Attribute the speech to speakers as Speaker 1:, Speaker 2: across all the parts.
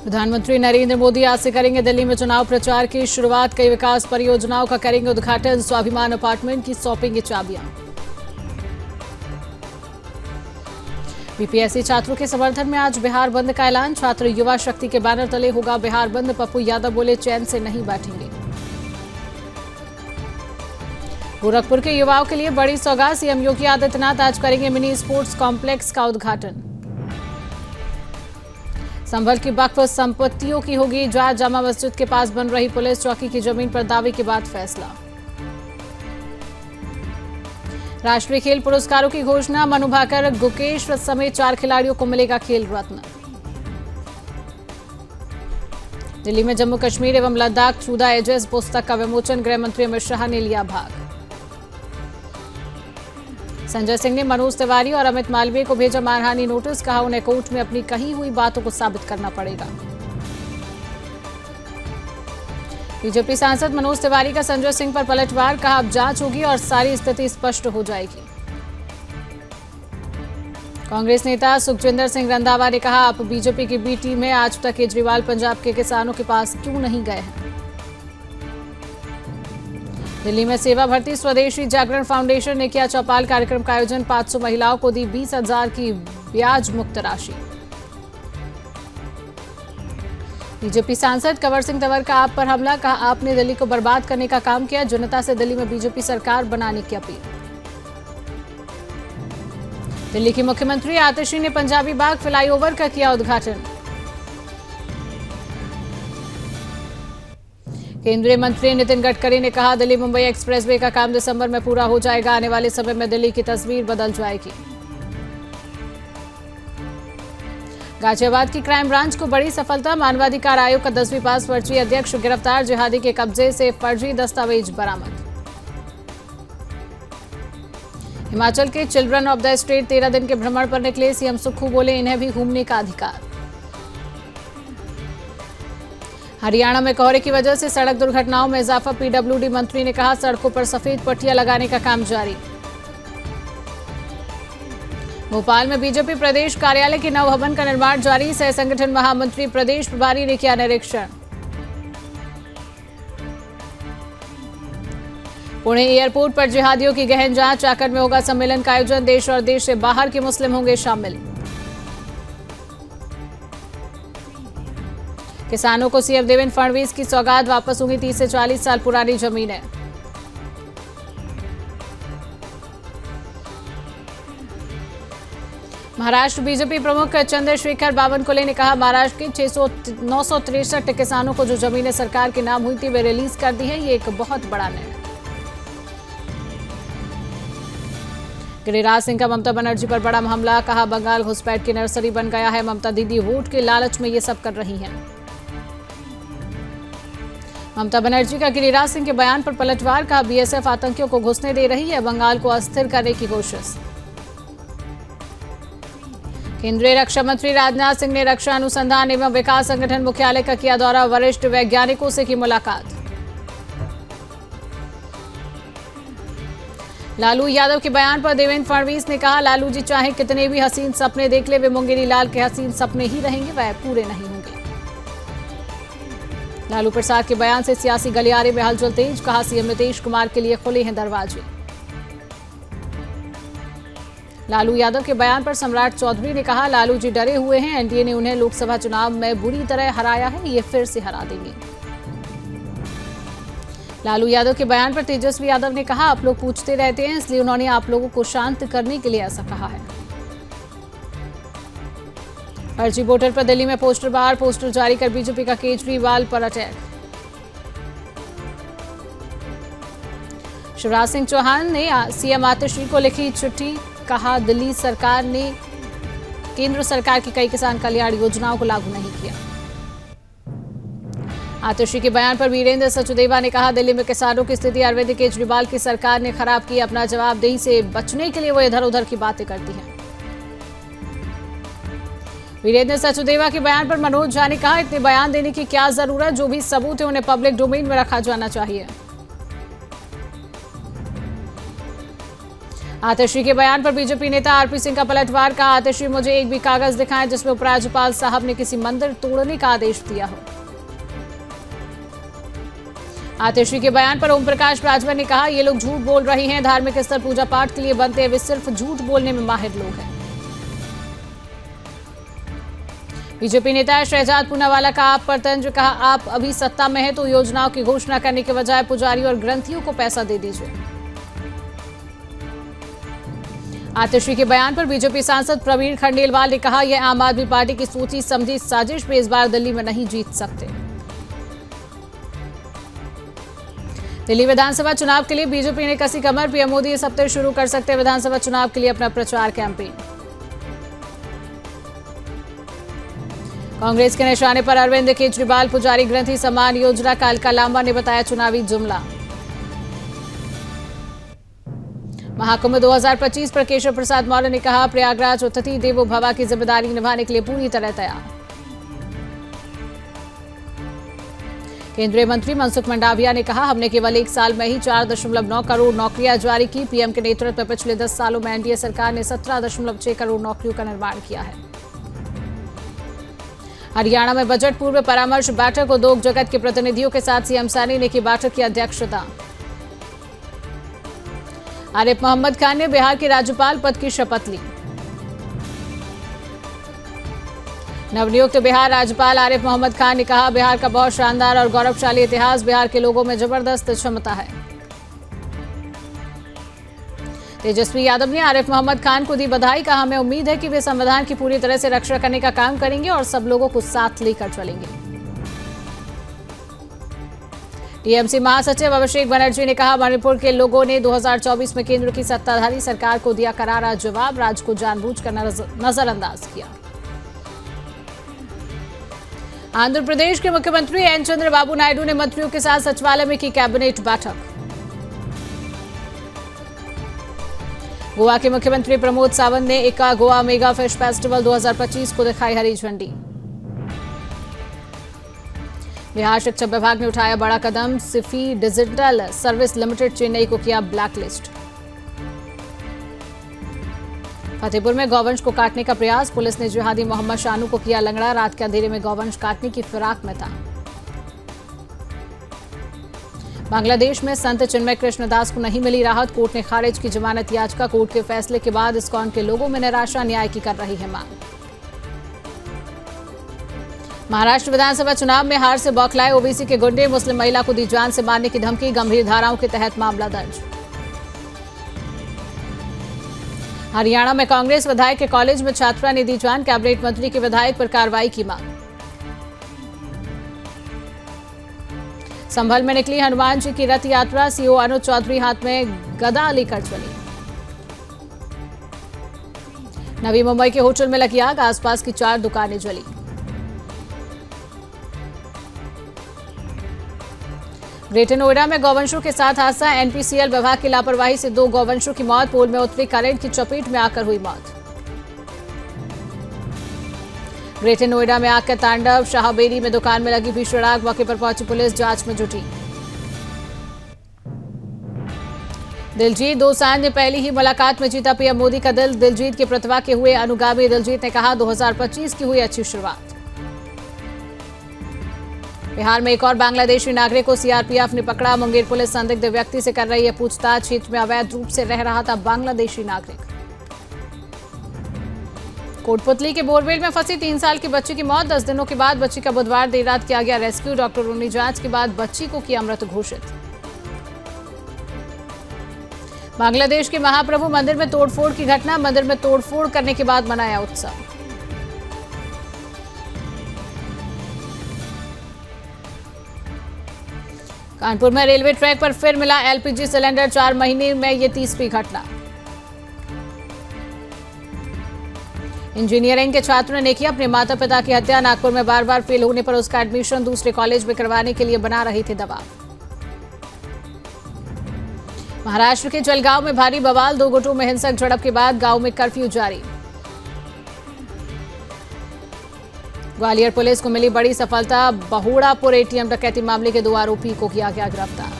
Speaker 1: प्रधानमंत्री नरेंद्र मोदी आज से करेंगे दिल्ली में चुनाव प्रचार की शुरुआत। कई विकास परियोजनाओं का करेंगे उद्घाटन। स्वाभिमान अपार्टमेंट की सौंपेंगे चाबियां। बीपीएससी छात्रों के समर्थन में आज बिहार बंद का ऐलान। छात्र युवा शक्ति के बैनर तले होगा बिहार बंद। पप्पू यादव बोले, चैन से नहीं बैठेंगे। गोरखपुर के युवाओं के लिए बड़ी सौगात। सीएम योगी आदित्यनाथ आज करेंगे मिनी स्पोर्ट्स कॉम्प्लेक्स का उद्घाटन। संभल की वक्फ संपत्तियों की होगी जांच। जामा मस्जिद के पास बन रही पुलिस चौकी की जमीन पर दावे के बाद फैसला। राष्ट्रीय खेल पुरस्कारों की घोषणा। मनु भाकर, गुकेश समेत 4 खिलाड़ियों को मिलेगा खेल रत्न। दिल्ली में जम्मू कश्मीर एवं लद्दाख छूदा एजेस पुस्तक का विमोचन। गृह मंत्री अमित शाह ने लिया भाग। संजय सिंह ने मनोज तिवारी और अमित मालवीय को भेजा मानहानि नोटिस। कहा, उन्हें कोर्ट में अपनी कही हुई बातों को साबित करना पड़ेगा। बीजेपी सांसद मनोज तिवारी का संजय सिंह पर पलटवार। कहा, अब जांच होगी और सारी स्थिति स्पष्ट हो जाएगी। कांग्रेस नेता सुखजिंदर सिंह रंधावा ने कहा, आप बीजेपी की बी टीम है। आज तक केजरीवाल पंजाब के किसानों के पास क्यों नहीं गए हैं। दिल्ली में सेवा भर्ती स्वदेशी जागरण फाउंडेशन ने किया चौपाल कार्यक्रम का आयोजन। 500 महिलाओं को दी 20,000 की ब्याज मुक्त राशि। बीजेपी सांसद कंवर सिंह तंवर का आप पर हमला। कहा, आपने दिल्ली को बर्बाद करने का काम किया। जनता से दिल्ली में बीजेपी सरकार बनाने की अपील। दिल्ली की मुख्यमंत्री आतिशी ने पंजाबी बाग फ्लाईओवर का किया उद्घाटन। केंद्रीय मंत्री नितिन गडकरी ने कहा, दिल्ली मुंबई एक्सप्रेसवे का काम दिसंबर में पूरा हो जाएगा। आने वाले समय में दिल्ली की तस्वीर बदल जाएगी। गाजियाबाद की क्राइम ब्रांच को बड़ी सफलता। मानवाधिकार आयोग का 10वीं पास फर्जी अध्यक्ष गिरफ्तार। जिहादी के कब्जे से फर्जी दस्तावेज बरामद। हिमाचल के चिल्ड्रन ऑफ द स्टेट 13 दिन के भ्रमण पर निकले। सीएम सुक्खू बोले, इन्हें भी घूमने का अधिकार। हरियाणा में कोहरे की वजह से सड़क दुर्घटनाओं में इजाफा। पीडब्ल्यूडी मंत्री ने कहा, सड़कों पर सफेद पट्टियां लगाने का काम जारी। भोपाल में बीजेपी प्रदेश कार्यालय के नव भवन का निर्माण जारी। सह संगठन महामंत्री प्रदेश प्रभारी ने किया निरीक्षण। पुणे एयरपोर्ट पर जिहादियों की गहन जांच। चाकर में होगा सम्मेलन का आयोजन। देश और देश से बाहर के मुस्लिम होंगे शामिल। किसानों को सीएम देवेंद्र फडणवीस की सौगात। वापस होंगी 30 से 40 साल पुरानी जमीनें। महाराष्ट्र बीजेपी प्रमुख चंद्रशेखर बावनकुले ने कहा, महाराष्ट्र के 963 किसानों को जो जमीनें सरकार के नाम हुई थी वे रिलीज कर दी है। ये एक बहुत बड़ा निर्णय। गिरिराज सिंह का ममता बनर्जी पर बड़ा हमला। कहा, बंगाल घुसपैठ की नर्सरी बन गया है। ममता दीदी वोट के लालच में ये सब कर रही हैं। ममता बनर्जी का गिरिराज सिंह के बयान पर पलटवार। कहा, बीएसएफ आतंकियों को घुसने दे रही है। बंगाल को अस्थिर करने की कोशिश। केंद्रीय रक्षा मंत्री राजनाथ सिंह ने रक्षा अनुसंधान एवं विकास संगठन मुख्यालय का किया दौरा। वरिष्ठ वैज्ञानिकों से की मुलाकात। लालू यादव के बयान पर देवेंद्र फडणवीस ने कहा, लालू जी चाहे कितने भी हसीन सपने देख ले, वे मुंगेरी लाल के हसीन सपने ही रहेंगे, वह पूरे नहीं होंगे। लालू प्रसाद के बयान से सियासी गलियारे में हलचल तेज। कहा, सीएम नीतीश कुमार के लिए खुले हैं दरवाजे। लालू यादव के बयान पर सम्राट चौधरी ने कहा, लालू जी डरे हुए हैं। एनडीए ने उन्हें लोकसभा चुनाव में बुरी तरह हराया है, ये फिर से हरा देंगे। लालू यादव के बयान पर तेजस्वी यादव ने कहा, आप लोग पूछते रहते हैं, इसलिए उन्होंने आप लोगों को शांत करने के लिए ऐसा कहा है। फर्जी वोटर पर दिल्ली में पोस्टर बार। पोस्टर जारी कर बीजेपी का केजरीवाल पर अटैक। शिवराज सिंह चौहान ने सीएम आतिशी को लिखी चिट्ठी। कहा, दिल्ली सरकार ने केंद्र सरकार की कई किसान कल्याण योजनाओं को लागू नहीं किया। आतिशी के बयान पर वीरेंद्र सचदेवा ने कहा, दिल्ली में किसानों की स्थिति अरविंद केजरीवाल की सरकार ने खराब की। अपना जवाबदेही से बचने के लिए वो इधर उधर की बातें करती है। वीरेंद्र सचदेवा के बयान पर मनोज झा ने कहा, इतने बयान देने की क्या जरूरत, जो भी सबूत है उन्हें पब्लिक डोमेन में रखा जाना चाहिए। आतिशी के बयान पर बीजेपी नेता आरपी सिंह का पलटवार। कहा, आतिशी मुझे एक भी कागज दिखाएं जिसमें उपराज्यपाल साहब ने किसी मंदिर तोड़ने का आदेश दिया हो। आतिशी के बयान पर ओम प्रकाश राजभर ने कहा, ये लोग झूठ बोल रहे हैं। धार्मिक स्थल पूजा पाठ के लिए बनते हैं, वे सिर्फ झूठ बोलने में माहिर लोग हैं। बीजेपी नेता शहजाद पूनावाला का आप पर तंज। कहा, आप अभी सत्ता में है तो योजनाओं की घोषणा करने के बजाय पुजारी और ग्रंथियों को पैसा दे दीजिए। आतिशी के बयान पर बीजेपी सांसद प्रवीण खंडेलवाल ने कहा, यह आम आदमी पार्टी की सोची समझी साजिश पे इस बार दिल्ली में नहीं जीत सकते। दिल्ली विधानसभा चुनाव के लिए बीजेपी ने कसी कमर। पीएम मोदी इस हफ्ते शुरू कर सकते हैं विधानसभा चुनाव के लिए अपना प्रचार कैंपेन। कांग्रेस के निशाने पर अरविंद केजरीवाल। पुजारी ग्रंथि सम्मान योजना का अलका लांबा ने बताया चुनावी जुमला। महाकुंभ 2025 पर केशव प्रसाद मौर्य ने कहा, प्रयागराज अतिथि देवो भव की जिम्मेदारी निभाने के लिए पूरी तरह तैयार। केंद्रीय मंत्री मनसुख मंडाविया ने कहा, हमने केवल 1 साल में ही 4.9 करोड़ नौकरियां जारी की। पीएम के नेतृत्व में पिछले 10 सालों में एनडीए सरकार ने 17.6 करोड़ नौकरियों का निर्माण किया है। हरियाणा में बजट पूर्व परामर्श बैठक। उद्योग जगत के प्रतिनिधियों के साथ सीएम सैनी ने की बैठक की अध्यक्षता। आरिफ मोहम्मद खान ने बिहार के राज्यपाल पद की शपथ ली। नवनियुक्त बिहार राज्यपाल आरिफ मोहम्मद खान ने कहा, बिहार का बहुत शानदार और गौरवशाली इतिहास। बिहार के लोगों में जबरदस्त क्षमता है। तेजस्वी यादव ने आरिफ मोहम्मद खान को दी बधाई। कहा, हमें उम्मीद है कि वे संविधान की पूरी तरह से रक्षा करने का काम करेंगे और सब लोगों को साथ लेकर चलेंगे। टीएमसी महासचिव अभिषेक बनर्जी ने कहा, मणिपुर के लोगों ने 2024 में केंद्र की सत्ताधारी सरकार को दिया करारा जवाब। राज्य को जानबूझकर नजरअंदाज किया। आंध्र प्रदेश के मुख्यमंत्री एन चंद्रबाबू नायडू ने मंत्रियों के साथ सचिवालय में की कैबिनेट बैठक। गोवा के मुख्यमंत्री प्रमोद सावंत ने एका गोवा मेगा फिश फेस्टिवल 2025 को दिखाई हरी झंडी। बिहार शिक्षा विभाग ने उठाया बड़ा कदम। Sify digital service limited Chennai को किया ब्लैकलिस्ट। फतेहपुर में गौवंश को काटने का प्रयास। पुलिस ने जिहादी मोहम्मद शानू को किया लंगड़ा। रात के अंधेरे में गौवंश काटने की फिराक में था। बांग्लादेश में संत चिन्मय कृष्णदास को नहीं मिली राहत। कोर्ट ने खारिज की जमानत याचिका। कोर्ट के फैसले के बाद इस्कॉन के लोगों में निराशा। न्याय की कर रही है मांग। महाराष्ट्र विधानसभा चुनाव में हार से बौखलाए ओबीसी के गुंडे। मुस्लिम महिला को दी जान से मारने की धमकी। गंभीर धाराओं के तहत मामला दर्ज। हरियाणा में कांग्रेस विधायक के कॉलेज में छात्रा ने दी जान। कैबिनेट मंत्री के विधायक पर कार्रवाई की मांग। संभल में निकली हनुमान जी की रथ यात्रा। सीओ अनुज चौधरी हाथ में गदा लेकर चली। नवी मुंबई के होटल में लगी आग। आसपास की 4 दुकानें जली। ग्रेटर नोएडा में गौवंशों के साथ हादसा। एनपीसीएल विभाग की लापरवाही से 2 गौवंशों की मौत। पोल में उतरी करंट की चपेट में आकर हुई मौत। ग्रेटर नोएडा में आग का तांडव। शाहबेरी में दुकान में लगी भीषण आग। मौके पर पहुंची पुलिस जांच में जुटी। दिलजीत दोसांझ ने पहली ही मुलाकात में जीता पीएम मोदी का दिल। दिलजीत की प्रतिभा के हुए अनुगामी। दिलजीत ने कहा, 2025 की हुई अच्छी शुरुआत। बिहार में एक और बांग्लादेशी नागरिक को सीआरपीएफ ने पकड़ा। मुंगेर पुलिस संदिग्ध व्यक्ति से कर रही है पूछताछ। क्षेत्र में अवैध रूप से रह रहा था बांग्लादेशी नागरिक। कोटपुतली के बोरवेल में फंसी 3 साल की बच्ची की मौत। 10 दिनों के बाद बच्ची का बुधवार देर रात किया गया रेस्क्यू। डॉक्टरों ने जांच के बाद बच्ची को किया मृत घोषित। बांग्लादेश के महाप्रभु मंदिर में तोड़फोड़ की घटना। मंदिर में तोड़फोड़ करने के बाद मनाया उत्सव। कानपुर में रेलवे ट्रैक पर फिर मिला एलपीजी सिलेंडर। 4 महीने में ये तीसरी घटना। इंजीनियरिंग के छात्र ने की अपने माता पिता की हत्या। नागपुर में बार बार फेल होने पर उसका एडमिशन दूसरे कॉलेज में करवाने के लिए बना रहे थे दबाव। महाराष्ट्र के जलगांव में भारी बवाल। 2 गुटों में हिंसक झड़प के बाद गांव में कर्फ्यू जारी। ग्वालियर पुलिस को मिली बड़ी सफलता। बहुड़ापुर एटीएम डकैती मामले के 2 आरोपी को किया गया गिरफ्तार।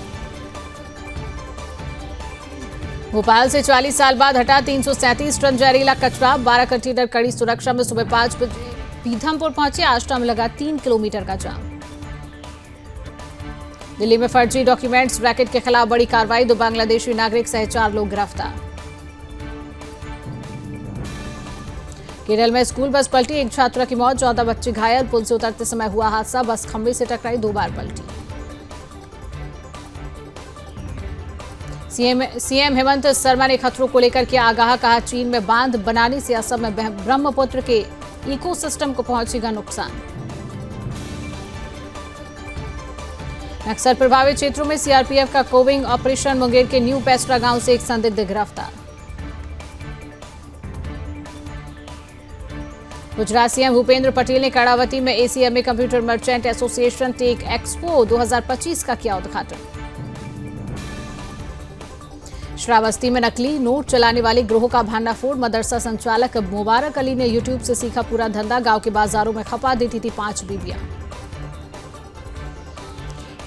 Speaker 1: भोपाल से 40 साल बाद हटा 337 टन जहरीला कचरा। 12 कंटेनर कड़ी सुरक्षा में सुबह 5 बजे पीथमपुर पहुंचे। आष्टा में लगा 3 किलोमीटर का जाम। दिल्ली में फर्जी डॉक्यूमेंट्स रैकेट के खिलाफ बड़ी कार्रवाई। 2 बांग्लादेशी नागरिक सहित 4 लोग गिरफ्तार। केरल में स्कूल बस पलटी, एक छात्रा की मौत, 14 बच्चे घायल। पुल से उतरते समय हुआ हादसा, बस खंभे से टकराई, 2 बार पलटी। सीएम हेमंत शर्मा ने खतरों को लेकर किया आगाह। कहा चीन में बांध बनाने से असम में ब्रह्मपुत्र के इकोसिस्टम को पहुंचेगा नुकसान। नक्सल प्रभावित क्षेत्रों में सीआरपीएफ का कोविंग ऑपरेशन। मुंगेर के न्यू पेस्ट्रा गांव से एक संदिग्ध गिरफ्तार। गुजरात सीएम भूपेंद्र पटेल ने कर्णावती में ACMA computer merchant association tech expo 2025 का किया उद्घाटन। श्रावस्ती में नकली नोट चलाने वाले गिरोह का भांडाफोड़। मदरसा संचालक मुबारक अली ने यूट्यूब से सीखा पूरा धंधा। गांव के बाजारों में खपा देती थी 5 बीबियां।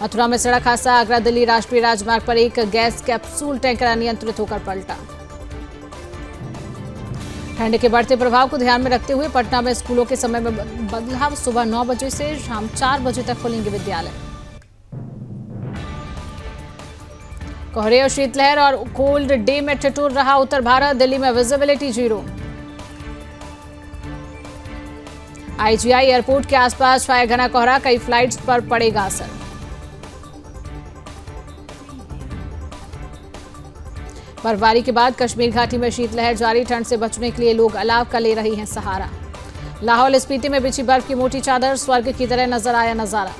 Speaker 1: मथुरा में सड़क हादसा। आगरा दिल्ली राष्ट्रीय राजमार्ग पर एक गैस कैप्सूल टैंकर अनियंत्रित होकर पलटा। ठंड के बढ़ते प्रभाव को ध्यान में रखते हुए पटना में स्कूलों के समय में बदलाव। सुबह 9 बजे से शाम 4 बजे तक खुलेंगे विद्यालय। कोहरे और शीतलहर और कोल्ड डे में ठिठुर रहा उत्तर भारत। दिल्ली में विजिबिलिटी 0। आईजीआई एयरपोर्ट के आसपास छाया घना कोहरा, कई फ्लाइट्स पर पड़ेगा असर। बर्फबारी के बाद कश्मीर घाटी में शीतलहर जारी। ठंड से बचने के लिए लोग अलाव का ले रहे हैं सहारा। लाहौल स्पीति में बिछी बर्फ की मोटी चादर, स्वर्ग की तरह नजर आया नजारा।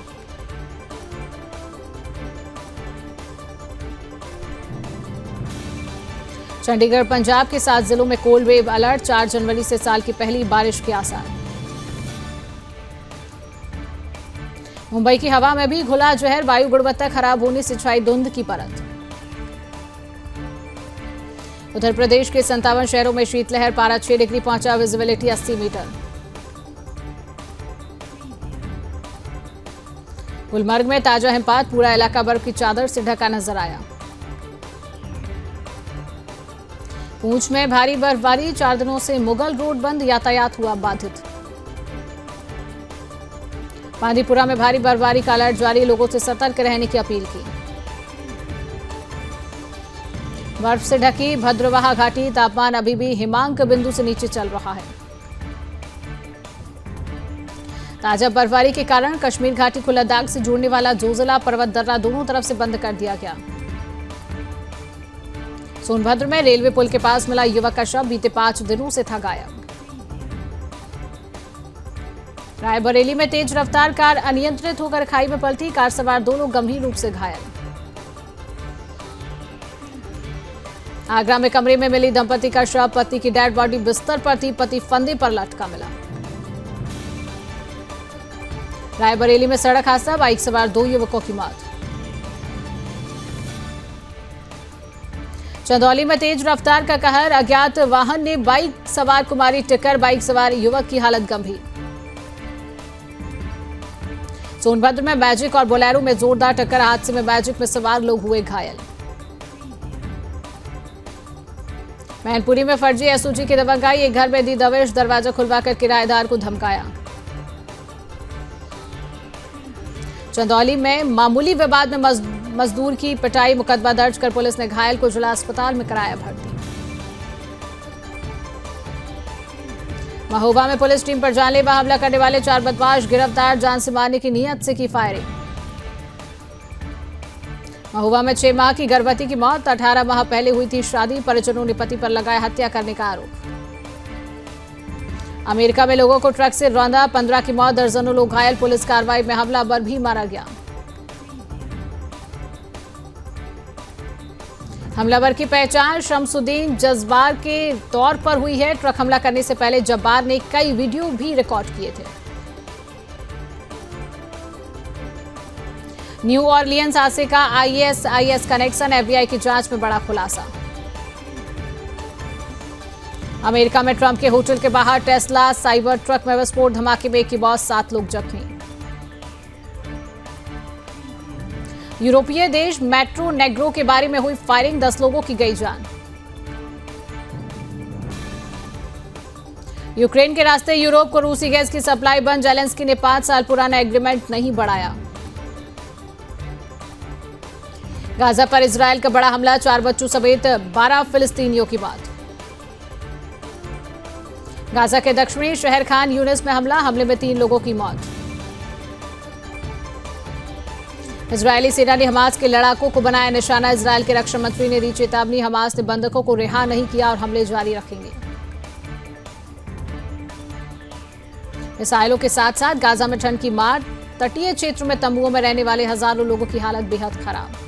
Speaker 1: चंडीगढ़ पंजाब के 7 जिलों में कोल्ड वेव अलर्ट। 4 जनवरी से साल की पहली बारिश के आसार। मुंबई की हवा में भी घुला जहर। वायु गुणवत्ता खराब होने से छाई धुंध की परत। उत्तर प्रदेश के 57 शहरों में शीतलहर। पारा 6 डिग्री पहुंचा। Visibility 80 metre. गुलमर्ग में ताजा हिमपात। पूरा इलाका बर्फ की चादर से ढका नजर आया। पूंछ में भारी बर्फबारी। 4 दिनों से मुगल रोड बंद, यातायात हुआ बाधित। बांदीपुरा में भारी बर्फबारी का अलर्ट जारी। लोगों से सतर्क रहने की अपील की। बर्फ से ढकी भद्रवाह घाटी। तापमान अभी भी हिमांक बिंदु से नीचे चल रहा है। ताजा बर्फबारी के कारण कश्मीर घाटी को लद्दाख से जोड़ने वाला जोजिला पर्वत दर्रा दोनों तरफ से बंद कर दिया गया। सोनभद्र में रेलवे पुल के पास मिला युवक का शव। बीते 5 दिनों से था गायब। रायबरेली में तेज रफ्तार कार अनियंत्रित होकर खाई में पलटी। कार सवार 2 लोग गंभीर रूप से घायल। आगरा में कमरे में मिली दंपति का शव। पति की डेड बॉडी बिस्तर पर थी, पति फंदे पर लटका मिला। रायबरेली में सड़क हादसा। बाइक सवार 2 युवकों की मौत। चंदौली में तेज रफ्तार का कहर। अज्ञात वाहन ने बाइक सवार को मारी टक्कर। बाइक सवार युवक की हालत गंभीर। सोनभद्र में मैजिक और बोलेरो में जोरदार टक्कर। हादसे में मैजिक में सवार लोग हुए घायल। मैनपुरी में फर्जी एसओजी की दबंगाई। एक घर में दी दबिश। दरवाजा खुलवाकर किराएदार को धमकाया। चंदौली में मामूली विवाद में मजदूर की पिटाई। मुकदमा दर्ज कर पुलिस ने घायल को जिला अस्पताल में कराया भर्ती। महोबा में पुलिस टीम पर जानलेवा हमला करने वाले 4 बदमाश गिरफ्तार। जान से मारने की नीयत से की फायरिंग। महोबा में 6 माह की गर्भवती की मौत। 18 माह पहले हुई थी शादी। परिजनों ने पति पर लगाया हत्या करने का आरोप। अमेरिका में लोगों को ट्रक से रौंदा। 15 की मौत, दर्जनों लोग घायल। पुलिस कार्रवाई में हमलावर भी मारा गया। हमलावर की पहचान शमसुद्दीन जज्बार के तौर पर हुई है। ट्रक हमला करने से पहले जब्बार ने कई वीडियो भी रिकॉर्ड किए थे। न्यू ऑरलियंस हादसे का आईएसआईएस कनेक्शन। एफबीआई की जांच में बड़ा खुलासा। अमेरिका में ट्रंप के होटल के बाहर टेस्ला साइबर ट्रक में विस्फोट। धमाके में एक की मौत, 7 लोग जख्मी। यूरोपीय देश मेट्रो नेग्रो के बारे में हुई फायरिंग। 10 लोगों की गई जान। यूक्रेन के रास्ते यूरोप को रूसी गैस की सप्लाई बंद। जेलेंस्की ने 5 साल पुराना एग्रीमेंट नहीं बढ़ाया। गाजा पर इजरायल का बड़ा हमला, 4 बच्चों समेत 12 फिलिस्तीनियों की मौत। गाजा के दक्षिणी शहर खान यूनिस में हमले में 3 लोगों की मौत। इजरायली सेना ने हमास के लड़ाकों को बनाया निशाना। इजरायल के रक्षा मंत्री ने दी चेतावनी, हमास ने बंधकों को रिहा नहीं किया और हमले जारी रखेंगे। मिसाइलों के साथ साथ गाजा में ठंड की मार, तटीय क्षेत्र में तंबुओं में रहने वाले हजारों लोगों की हालत बेहद खराब।